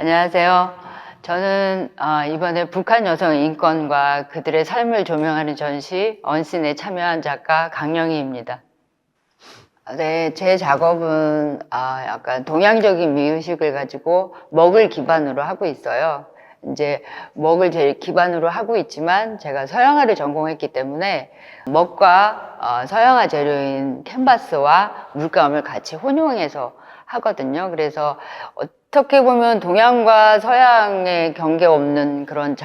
안녕하세요. 저는 이번에 북한 여성 인권과 그들의 삶을 조명하는 전시 언씬에 참여한 작가 강영희입니다. 네, 제 작업은 약간 동양적인 미의식을 가지고 먹을 기반으로 하고 있어요. 이제 먹을 제일 기반으로 하고 있지만 제가 서양화를 전공했기 때문에 먹과 서양화 재료인 캔버스와 물감을 같이 혼용해서 하거든요. 그래서 어떻게 보면 동양과 서양의 경계 없는 그런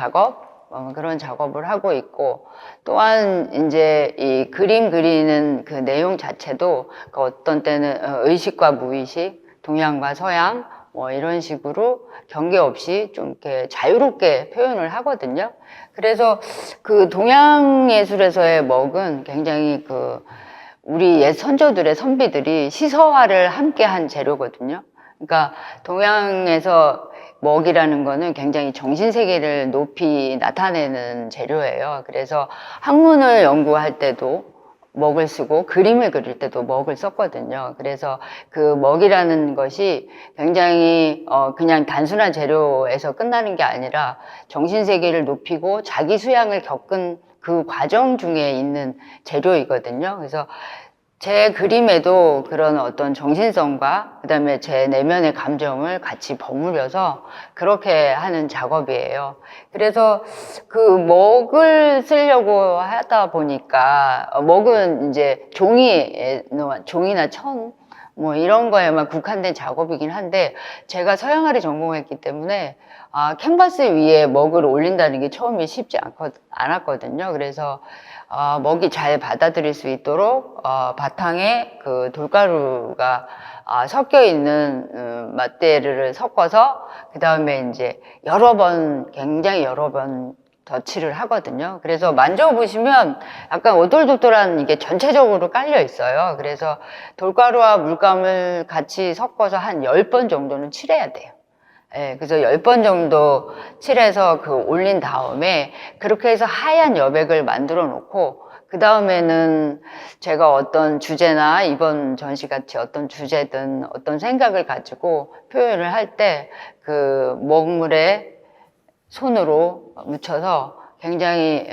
그런 작업을 하고 있고, 또한 이제 이 그림 그리는 그 내용 자체도 어떤 때는 의식과 무의식, 동양과 서양 뭐 이런 식으로 경계 없이 좀 이렇게 자유롭게 표현을 하거든요. 그래서 그 동양 예술에서의 먹은 굉장히 우리 옛 선조들의 선비들이 시서화를 함께 한 재료거든요. 그러니까 동양에서 먹이라는 거는 굉장히 정신세계를 높이 나타내는 재료예요. 그래서 학문을 연구할 때도 먹을 쓰고 그림을 그릴 때도 먹을 썼거든요. 그래서 그 먹이라는 것이 굉장히 그냥 단순한 재료에서 끝나는 게 아니라 정신세계를 높이고 자기 수양을 겪은 그 과정 중에 있는 재료이거든요. 그래서 제 그림에도 그런 어떤 정신성과 그다음에 제 내면의 감정을 같이 버무려서 그렇게 하는 작업이에요. 그래서 그 먹을 쓰려고 하다 보니까 먹은 이제 종이나 천 뭐 이런 거에만 국한된 작업이긴 한데, 제가 서양화를 전공했기 때문에 캔버스 위에 먹을 올린다는 게 처음에 쉽지 않았거든요. 그래서 먹이 잘 받아들일 수 있도록 바탕에 그 돌가루가 섞여 있는 맛대를 섞어서 그 다음에 이제 굉장히 여러 번 덧칠을 하거든요. 그래서 만져보시면 약간 오돌도돌한 이게 전체적으로 깔려 있어요. 그래서 돌가루와 물감을 같이 섞어서 한 10번 정도는 칠해야 돼요. 예, 그래서 10번 정도 칠해서 올린 다음에 그렇게 해서 하얀 여백을 만들어 놓고, 그 다음에는 제가 어떤 주제나 이번 전시같이 어떤 주제든 어떤 생각을 가지고 표현을 할 때 그 먹물에 손으로 묻혀서 굉장히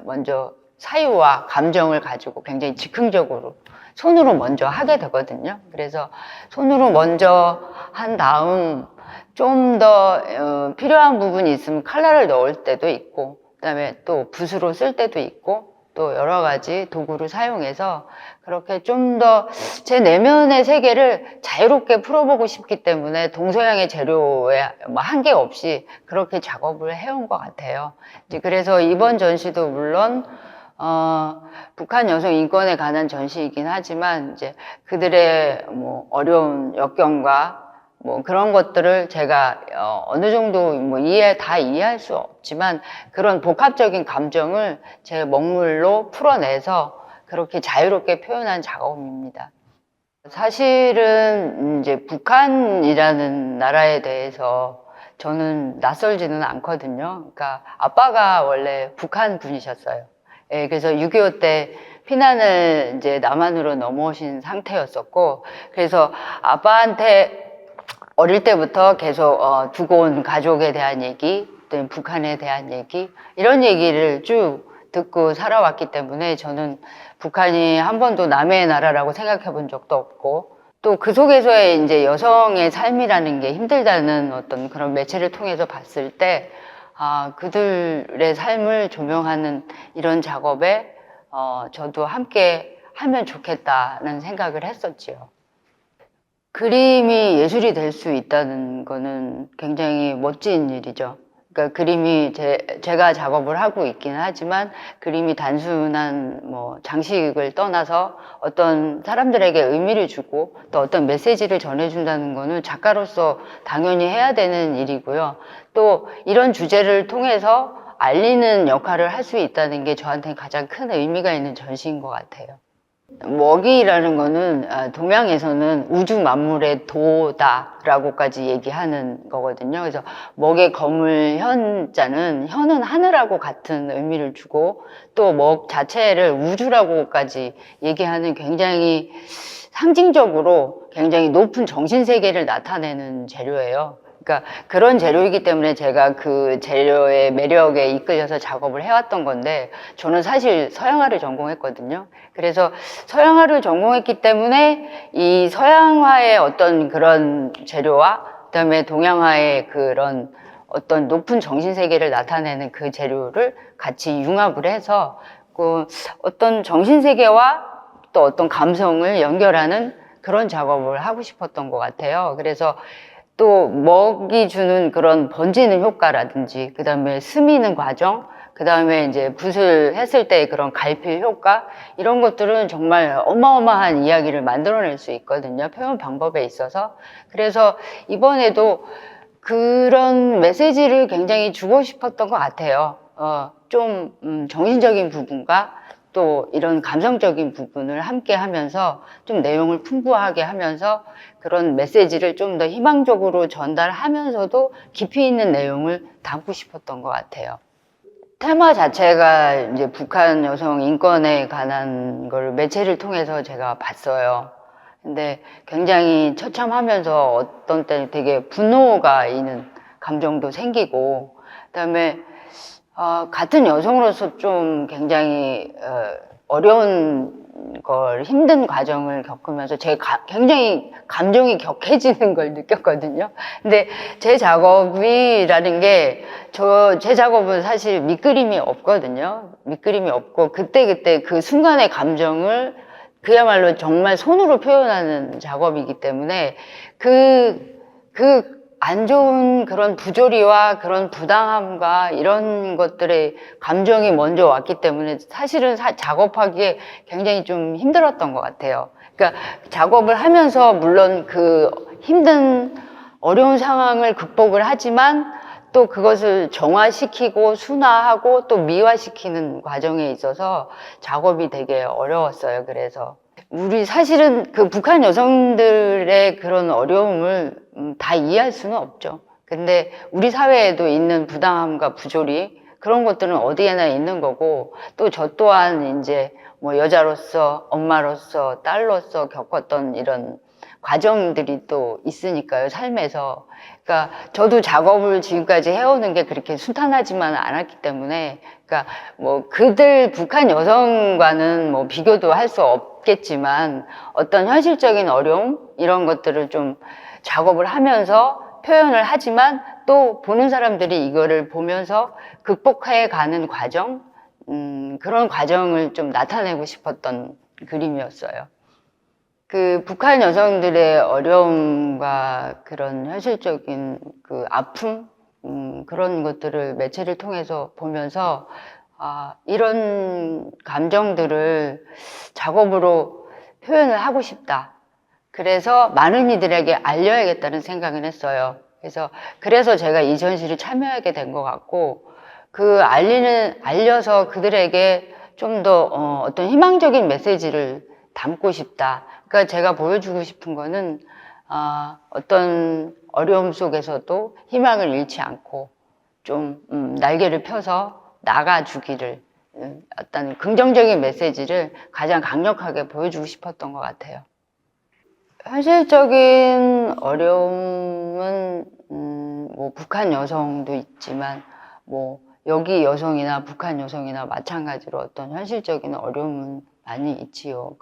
먼저 사유와 감정을 가지고 굉장히 즉흥적으로 손으로 먼저 하게 되거든요. 그래서 손으로 먼저 한 다음 좀 더 필요한 부분이 있으면 칼날을 넣을 때도 있고, 그다음에 또 붓으로 쓸 때도 있고, 또 여러 가지 도구를 사용해서 그렇게 좀 더 제 내면의 세계를 자유롭게 풀어보고 싶기 때문에 동서양의 재료에 뭐 한계 없이 그렇게 작업을 해온 것 같아요. 이제 그래서 이번 전시도 물론 북한 여성 인권에 관한 전시이긴 하지만 이제 그들의 뭐 어려운 역경과 뭐 그런 것들을 제가 어느 정도 뭐 다 이해할 수 없지만 그런 복합적인 감정을 제 먹물로 풀어내서 그렇게 자유롭게 표현한 작업입니다. 사실은 이제 북한이라는 나라에 대해서 저는 낯설지는 않거든요. 그러니까 아빠가 원래 북한 분이셨어요. 예, 그래서 6.25 때 피난을 이제 남한으로 넘어오신 상태였었고, 그래서 아빠한테 어릴 때부터 계속 두고 온 가족에 대한 얘기, 또 북한에 대한 얘기, 이런 얘기를 쭉 듣고 살아왔기 때문에 저는 북한이 한 번도 남의 나라라고 생각해 본 적도 없고, 또 그 속에서의 이제 여성의 삶이라는 게 힘들다는 어떤 그런 매체를 통해서 봤을 때, 그들의 삶을 조명하는 이런 작업에 저도 함께 하면 좋겠다는 생각을 했었지요. 그림이 예술이 될 수 있다는 거는 굉장히 멋진 일이죠. 그러니까 그림이 제가 작업을 하고 있긴 하지만 그림이 단순한 뭐 장식을 떠나서 어떤 사람들에게 의미를 주고 또 어떤 메시지를 전해준다는 거는 작가로서 당연히 해야 되는 일이고요. 또 이런 주제를 통해서 알리는 역할을 할 수 있다는 게 저한테 가장 큰 의미가 있는 전시인 것 같아요. 먹이라는 거는 동양에서는 우주 만물의 도다라고까지 얘기하는 거거든요. 그래서 먹의 거물 현자는 현은 하늘하고 같은 의미를 주고, 또 먹 자체를 우주라고까지 얘기하는 굉장히 상징적으로 굉장히 높은 정신세계를 나타내는 재료예요. 그러니까 그런 재료이기 때문에 제가 그 재료의 매력에 이끌려서 작업을 해왔던 건데, 저는 사실 서양화를 전공했거든요. 그래서 서양화를 전공했기 때문에 이 서양화의 어떤 그런 재료와 그다음에 동양화의 그런 어떤 높은 정신 세계를 나타내는 그 재료를 같이 융합을 해서 그 어떤 정신 세계와 또 어떤 감성을 연결하는 그런 작업을 하고 싶었던 것 같아요. 그래서 또 먹이 주는 그런 번지는 효과라든지, 그 다음에 스미는 과정, 그 다음에 이제 붓을 했을 때 그런 갈필 효과, 이런 것들은 정말 어마어마한 이야기를 만들어낼 수 있거든요. 표현 방법에 있어서. 그래서 이번에도 그런 메시지를 굉장히 주고 싶었던 것 같아요. 좀 정신적인 부분과 또 이런 감성적인 부분을 함께 하면서 좀 내용을 풍부하게 하면서 그런 메시지를 좀 더 희망적으로 전달하면서도 깊이 있는 내용을 담고 싶었던 것 같아요. 테마 자체가 이제 북한 여성 인권에 관한 걸 매체를 통해서 제가 봤어요. 근데 굉장히 처참하면서 어떤 때는 되게 분노가 있는 감정도 생기고, 그다음에 같은 여성으로서 좀 굉장히 어려운 걸, 힘든 과정을 겪으면서 굉장히 감정이 격해지는 걸 느꼈거든요. 근데 제 작업이라는 게, 제 작업은 사실 밑그림이 없거든요. 밑그림이 없고, 그때그때 그 순간의 감정을 그야말로 정말 손으로 표현하는 작업이기 때문에 그 안 좋은 그런 부조리와 그런 부당함과 이런 것들의 감정이 먼저 왔기 때문에 사실은 작업하기에 굉장히 좀 힘들었던 것 같아요. 그러니까 작업을 하면서 물론 그 힘든 어려운 상황을 극복을 하지만 또 그것을 정화시키고 순화하고 또 미화시키는 과정에 있어서 작업이 되게 어려웠어요. 그래서 우리 사실은 그 북한 여성들의 그런 어려움을 다 이해할 수는 없죠. 근데 우리 사회에도 있는 부당함과 부조리, 그런 것들은 어디에나 있는 거고, 또 저 또한 이제 뭐 여자로서, 엄마로서, 딸로서 겪었던 이런 과정들이 또 있으니까요, 삶에서. 그러니까 저도 작업을 지금까지 해오는 게 그렇게 순탄하지만 않았기 때문에, 그러니까 뭐 그들 북한 여성과는 뭐 비교도 할 수 없겠지만 어떤 현실적인 어려움 이런 것들을 좀 작업을 하면서 표현을 하지만 또 보는 사람들이 이거를 보면서 극복해 가는 과정, 그런 과정을 좀 나타내고 싶었던 그림이었어요. 그 북한 여성들의 어려움과 그런 현실적인 그 아픔, 그런 것들을 매체를 통해서 보면서 이런 감정들을 작업으로 표현을 하고 싶다. 그래서 많은 이들에게 알려야겠다는 생각을 했어요. 그래서 제가 이 전시를 참여하게 된 것 같고, 알려서 그들에게 좀 더 어떤 희망적인 메시지를 담고 싶다. 그러니까 제가 보여주고 싶은 거는 어떤 어려움 속에서도 희망을 잃지 않고 좀 날개를 펴서 나가주기를, 어떤 긍정적인 메시지를 가장 강력하게 보여주고 싶었던 것 같아요. 현실적인 어려움은 뭐 북한 여성도 있지만 뭐 여기 여성이나 북한 여성이나 마찬가지로 어떤 현실적인 어려움은 많이 있지요.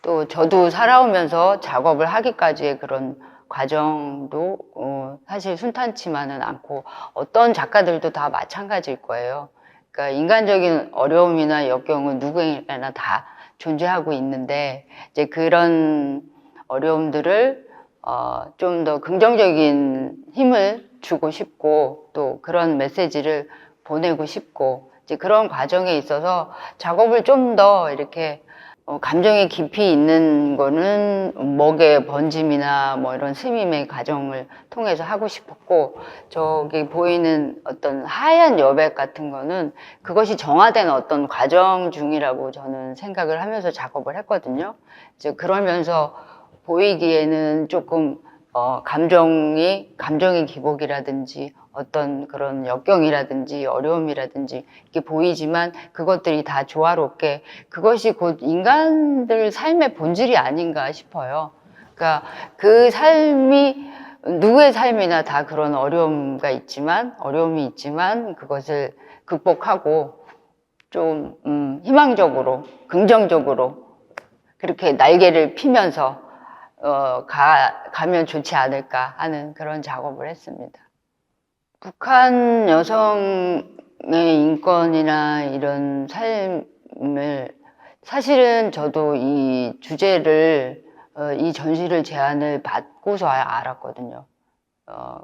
또 저도 살아오면서 작업을 하기까지의 그런 과정도 사실 순탄치만은 않고, 어떤 작가들도 다 마찬가지일 거예요. 그러니까 인간적인 어려움이나 역경은 누구에게나 다 존재하고 있는데, 이제 그런 어려움들을 좀 더 긍정적인 힘을 주고 싶고 또 그런 메시지를 보내고 싶고, 이제 그런 과정에 있어서 작업을 좀 더 이렇게 감정이 깊이 있는 거는 먹의 번짐이나 뭐 이런 스밈의 과정을 통해서 하고 싶었고, 저기 보이는 어떤 하얀 여백 같은 거는 그것이 정화된 어떤 과정 중이라고 저는 생각을 하면서 작업을 했거든요. 이제 그러면서 보이기에는 조금 감정의 기복이라든지 어떤 그런 역경이라든지 어려움이라든지 이렇게 보이지만 그것들이 다 조화롭게, 그것이 곧 인간들 삶의 본질이 아닌가 싶어요. 그러니까 그 삶이 누구의 삶이나 다 그런 어려움이 있지만 그것을 극복하고 좀 희망적으로, 긍정적으로 그렇게 날개를 피면서 가면 좋지 않을까 하는 그런 작업을 했습니다. 북한 여성의 인권이나 이런 삶을 사실은 저도 이 주제를 이 전시를 제안을 받고서 알았거든요.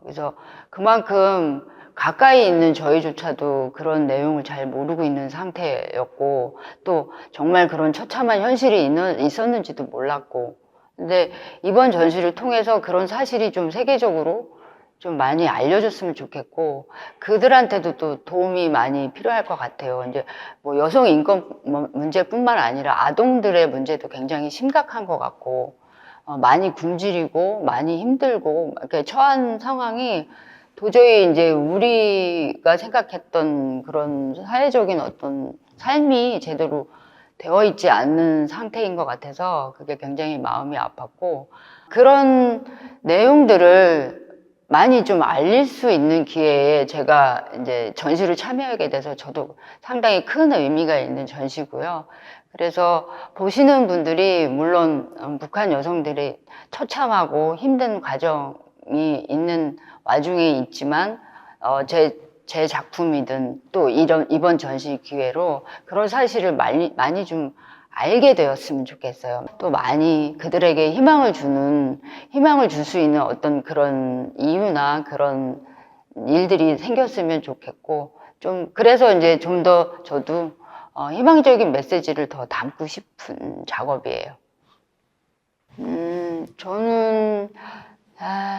그래서 그만큼 가까이 있는 저희조차도 그런 내용을 잘 모르고 있는 상태였고 또 정말 그런 처참한 현실이 있었는지도 몰랐고 근데 이번 전시를 통해서 그런 사실이 좀 세계적으로 좀 많이 알려줬으면 좋겠고 그들한테도 또 도움이 많이 필요할 것 같아요. 이제 뭐 여성 인권 문제뿐만 아니라 아동들의 문제도 굉장히 심각한 것 같고 많이 굶주리고 많이 힘들고 이렇게 처한 상황이 도저히 이제 우리가 생각했던 그런 사회적인 어떤 삶이 제대로 되어 있지 않는 상태인 것 같아서 그게 굉장히 마음이 아팠고 그런 내용들을 많이 좀 알릴 수 있는 기회에 제가 이제 전시를 참여하게 돼서 저도 상당히 큰 의미가 있는 전시고요. 그래서 보시는 분들이 물론 북한 여성들이 처참하고 힘든 과정이 있는 와중에 있지만 제 작품이든 또 이번 전시 기회로 그런 사실을 많이 좀 알게 되었으면 좋겠어요. 또 많이 그들에게 희망을 줄 수 있는 어떤 그런 이유나 그런 일들이 생겼으면 좋겠고, 그래서 이제 좀 더 저도 희망적인 메시지를 더 담고 싶은 작업이에요. 저는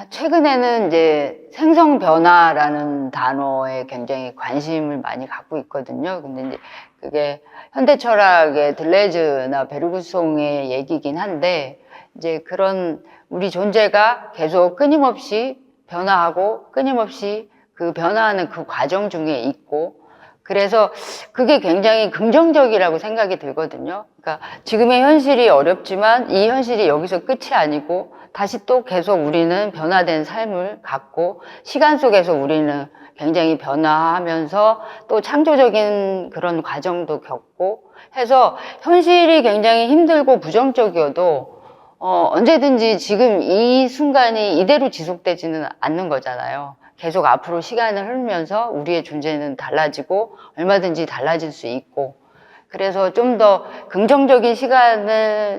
최근에는 이제 생성 변화라는 단어에 굉장히 관심을 많이 갖고 있거든요. 근데 이제 그게 현대 철학의 들레즈나 베르그송의 얘기긴 한데, 이제 그런 우리 존재가 계속 끊임없이 변화하고 끊임없이 그 변화하는 그 과정 중에 있고, 그래서 그게 굉장히 긍정적이라고 생각이 들거든요. 그러니까 지금의 현실이 어렵지만 이 현실이 여기서 끝이 아니고 다시 또 계속 우리는 변화된 삶을 갖고 시간 속에서 우리는 굉장히 변화하면서 또 창조적인 그런 과정도 겪고 해서 현실이 굉장히 힘들고 부정적이어도 언제든지 지금 이 순간이 이대로 지속되지는 않는 거잖아요. 계속 앞으로 시간을 흐르면서 우리의 존재는 달라지고 얼마든지 달라질 수 있고 그래서 좀 더 긍정적인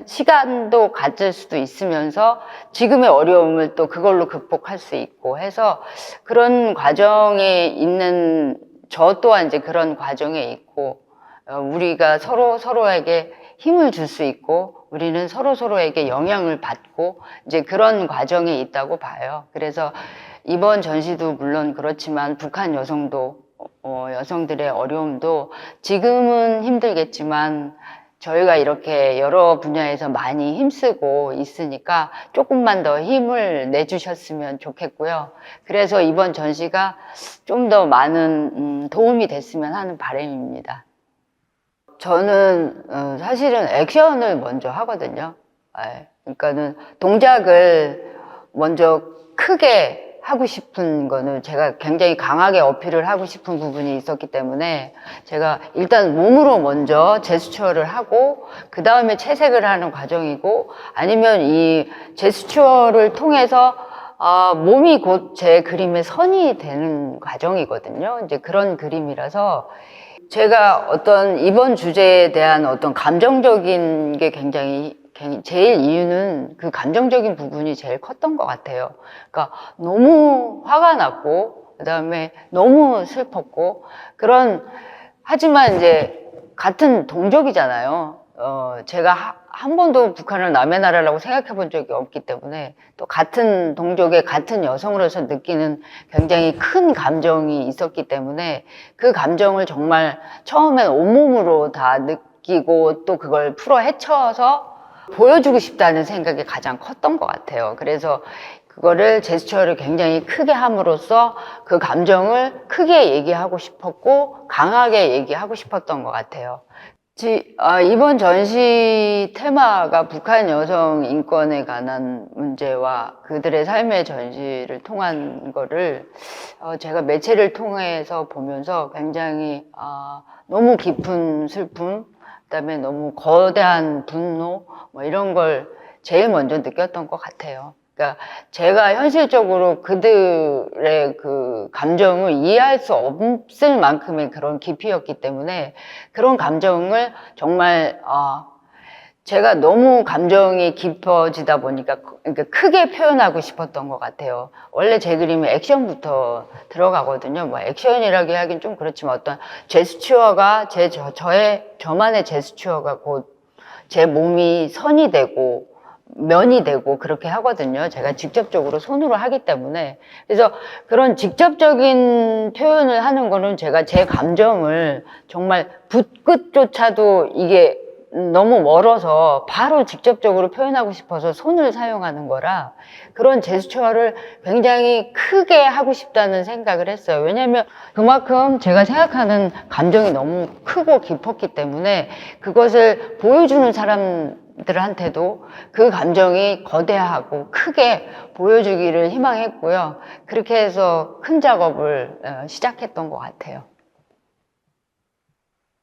시간도 가질 수도 있으면서 지금의 어려움을 또 그걸로 극복할 수 있고 해서 그런 과정에 있는 저 또한 이제 그런 과정에 있고 우리가 서로에게 힘을 줄 수 있고 우리는 서로에게 영향을 받고 이제 그런 과정에 있다고 봐요. 그래서 이번 전시도 물론 그렇지만 북한 여성들의 어려움도 지금은 힘들겠지만 저희가 이렇게 여러 분야에서 많이 힘쓰고 있으니까 조금만 더 힘을 내주셨으면 좋겠고요. 그래서 이번 전시가 좀 더 많은 도움이 됐으면 하는 바람입니다. 저는 사실은 액션을 먼저 하거든요. 그러니까는 동작을 먼저 크게 하고 싶은 거는 제가 굉장히 강하게 어필을 하고 싶은 부분이 있었기 때문에 제가 일단 몸으로 먼저 제스처를 하고 그 다음에 채색을 하는 과정이고 아니면 이 제스처를 통해서 몸이 곧 제 그림의 선이 되는 과정이거든요. 이제 그런 그림이라서 제가 이번 주제에 대한 어떤 감정적인 게 제일 이유는 그 감정적인 부분이 제일 컸던 것 같아요. 그러니까 너무 화가 났고, 그 다음에 너무 슬펐고, 하지만 이제 같은 동족이잖아요. 제가 한 번도 북한을 남의 나라라고 생각해 본 적이 없기 때문에 또 같은 동족의 같은 여성으로서 느끼는 굉장히 큰 감정이 있었기 때문에 그 감정을 정말 처음엔 온몸으로 다 느끼고 또 그걸 풀어 헤쳐서 보여주고 싶다는 생각이 가장 컸던 것 같아요. 그래서 그거를 제스처를 굉장히 크게 함으로써 그 감정을 크게 얘기하고 싶었고 강하게 얘기하고 싶었던 것 같아요. 이번 전시 테마가 북한 여성 인권에 관한 문제와 그들의 삶의 전시를 통한 거를 제가 매체를 통해서 보면서 굉장히 너무 깊은 슬픔, 그다음에 너무 거대한 분노 뭐 이런 걸 제일 먼저 느꼈던 것 같아요. 그러니까 제가 현실적으로 그들의 그 감정을 이해할 수 없을 만큼의 그런 깊이였기 때문에 그런 감정을 정말 제가 너무 감정이 깊어지다 보니까 그러니까 크게 표현하고 싶었던 것 같아요. 원래 제 그림은 액션부터 들어가거든요. 뭐 액션이라고 하긴 좀 그렇지만 어떤 제스처가 저만의 제스처가 곧 제 몸이 선이 되고 면이 되고 그렇게 하거든요. 제가 직접적으로 손으로 하기 때문에. 그래서 그런 직접적인 표현을 하는 거는 제가 제 감정을 정말 붓끝조차도 이게 너무 멀어서 바로 직접적으로 표현하고 싶어서 손을 사용하는 거라 그런 제스처를 굉장히 크게 하고 싶다는 생각을 했어요. 왜냐하면 그만큼 제가 생각하는 감정이 너무 크고 깊었기 때문에 그것을 보여주는 사람들한테도 그 감정이 거대하고 크게 보여주기를 희망했고요. 그렇게 해서 큰 작업을 시작했던 것 같아요.